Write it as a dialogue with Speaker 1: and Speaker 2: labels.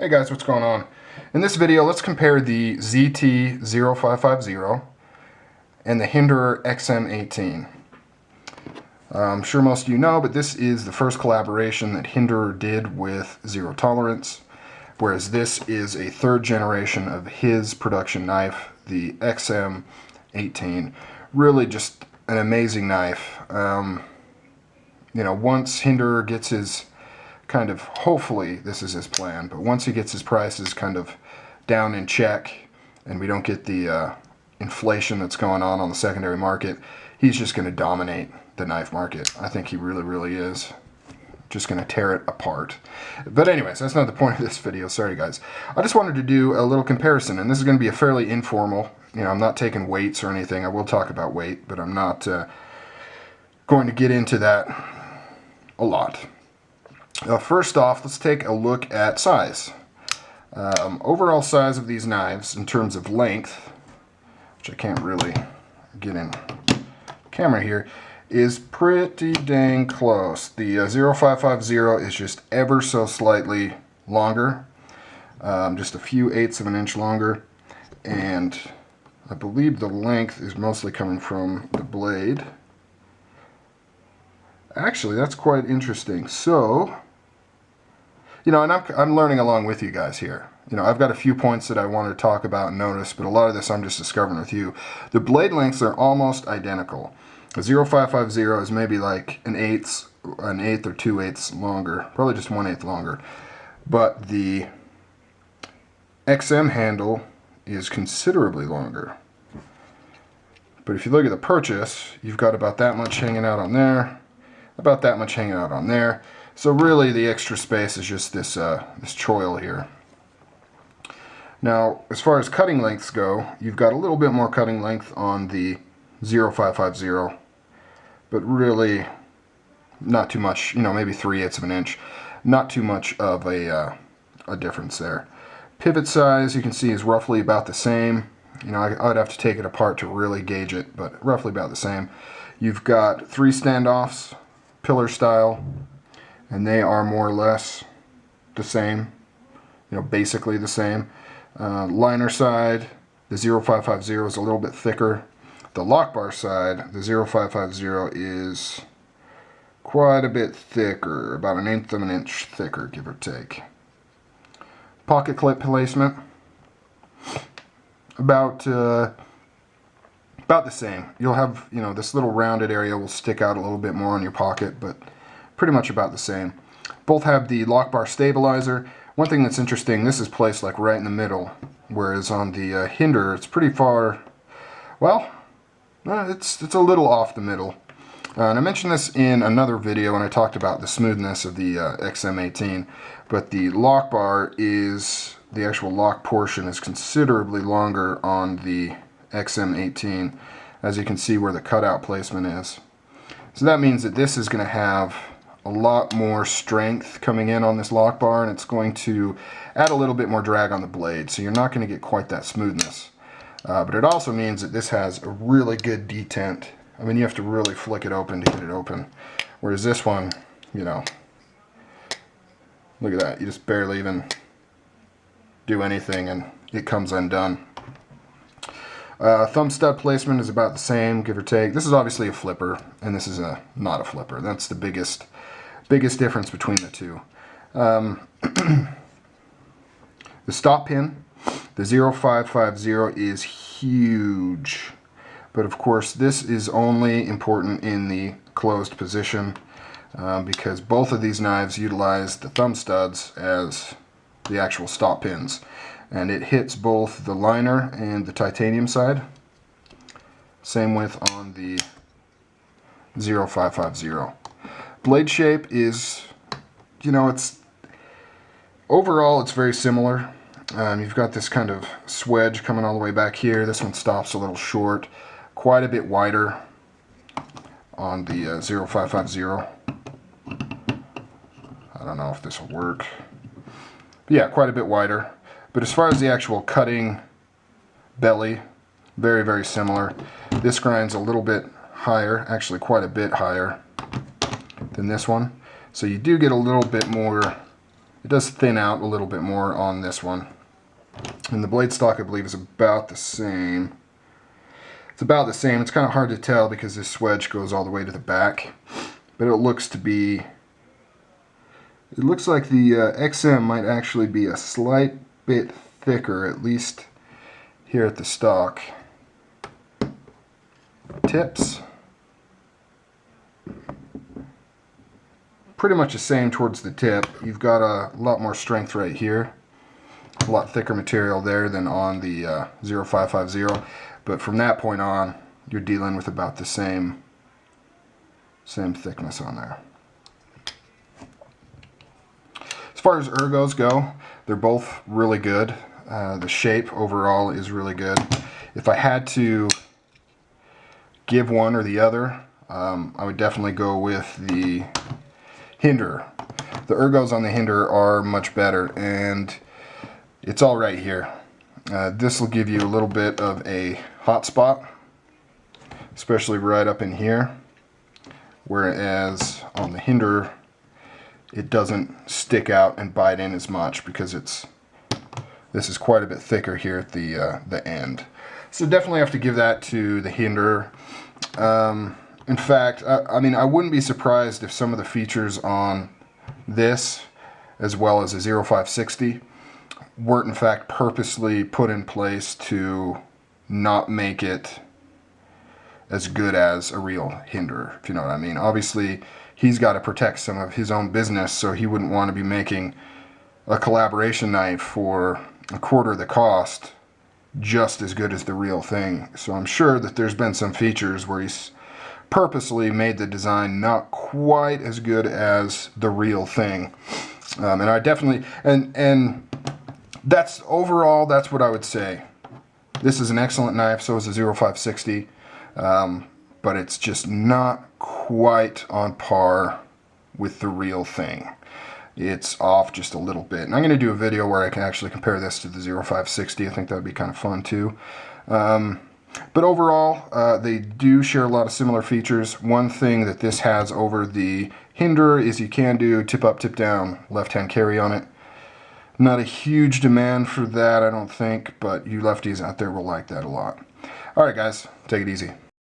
Speaker 1: Hey guys, what's going on? In this video, let's compare the ZT-0550 and the Hinderer XM-18. I'm sure most of you know, but this is the first collaboration that Hinderer did with Zero Tolerance, whereas this is a third generation of his production knife, the XM-18. Really just an amazing knife. Once Hinderer gets his hopefully this is his plan, but once he gets his prices kind of down in check and we don't get the inflation that's going on the secondary market, he's just going to dominate the knife market. I think he really is. Just going to tear it apart. But anyways, that's not the point of this video. Sorry guys. I just wanted to do a little comparison, and this is going to be a fairly informal. I'm not taking weights or anything. I will talk about weight, but I'm not going to get into that a lot. First off, let's take a look at size. Overall size of these knives in terms of length, which I can't really get in camera here, is pretty dang close. The 0550 is just ever so slightly longer, just a few eighths of an inch longer, and I believe the length is mostly coming from the blade. Actually, that's quite interesting. So, and I'm learning along with you guys here. I've got a few points that I want to talk about and notice, but a lot of this I'm just discovering with you. The blade lengths are almost identical. The 0550 is maybe like an eighth or 2/8 longer, probably just 1/8 longer. But the XM handle is considerably longer. But if you look at the purchase, you've got about that much hanging out on there, about that much hanging out on there. So really the extra space is just this choil here. Now, as far as cutting lengths go, you've got a little bit more cutting length on the 0550, but really not too much, maybe 3/8 of an inch. Not too much of a difference there. Pivot size, you can see, is roughly about the same. I'd have to take it apart to really gauge it, but roughly about the same. You've got 3 standoffs, pillar style, and they are more or less the same, basically the same. Liner side, the 0550 is a little bit thicker. The lockbar side, the 0550 is quite a bit thicker, about 1/8 of an inch thicker, give or take. Pocket clip placement, about the same. You'll have, this little rounded area will stick out a little bit more on your pocket, but pretty much about the same. Both have the Lockbar Stabilizer. One thing that's interesting, this is placed like right in the middle, whereas on the Hinderer it's pretty far, well, it's a little off the middle. And I mentioned this in another video when I talked about the smoothness of the XM-18, but the lock bar is, the actual lock portion is considerably longer on the XM-18, as you can see where the cutout placement is. So that means that this is going to have a lot more strength coming in on this lock bar, and it's going to add a little bit more drag on the blade, so you're not going to get quite that smoothness. But it also means that this has a really good detent. I mean, you have to really flick it open to get it open, whereas this one, look at that, you just barely even do anything and it comes undone. Thumb stud placement is about the same, give or take. This is obviously a flipper, and this is not a flipper. That's the biggest difference between the two. The stop pin, the 0550 is huge, but of course this is only important in the closed position because both of these knives utilize the thumb studs as the actual stop pins, and it hits both the liner and the titanium side. Same with on the 0550. Blade shape is, overall it's very similar. You've got this kind of swedge coming all the way back here. This one stops a little short, quite a bit wider on the 0550. I don't know if this will work. But yeah, quite a bit wider. But as far as the actual cutting belly, very similar. This grind's a little bit higher, actually quite a bit higher than this one. So you do get a little bit more It does thin out a little bit more on this one. And the blade stock, I believe, is about the same. It's about the same. It's kind of hard to tell because this wedge goes all the way to the back. But it looks to be... It looks like the XM might actually be a slight bit thicker, at least here at the stock tips. Pretty much the same towards the tip. You've got a lot more strength right here. A lot thicker material there than on the 0550. But from that point on, you're dealing with about the same thickness on there. As far as ergos go, they're both really good. The shape overall is really good. If I had to give one or the other, I would definitely go with the Hinderer. The ergos on the Hinderer are much better, and it's all right here. This will give you a little bit of a hot spot, especially right up in here, whereas on the Hinderer it doesn't stick out and bite in as much because this is quite a bit thicker here at the end. So definitely have to give that to the Hinderer. In fact, I mean, I wouldn't be surprised if some of the features on this, as well as a 0560, weren't in fact purposely put in place to not make it as good as a real Hinderer, if you know what I mean. Obviously, he's got to protect some of his own business, so he wouldn't want to be making a collaboration knife for a quarter of the cost just as good as the real thing. So I'm sure that there's been some features where he's purposely made the design not quite as good as the real thing. And I definitely, and that's overall, that's what I would say. This is an excellent knife, so is a 0560, but it's just not quite on par with the real thing. It's off just a little bit. And I'm going to do a video where I can actually compare this to the 0560. I think that would be kind of fun too. But overall, they do share a lot of similar features. One thing that this has over the Hinderer is you can do tip up, tip down, left-hand carry on it. Not a huge demand for that, I don't think, but you lefties out there will like that a lot. Alright guys, take it easy.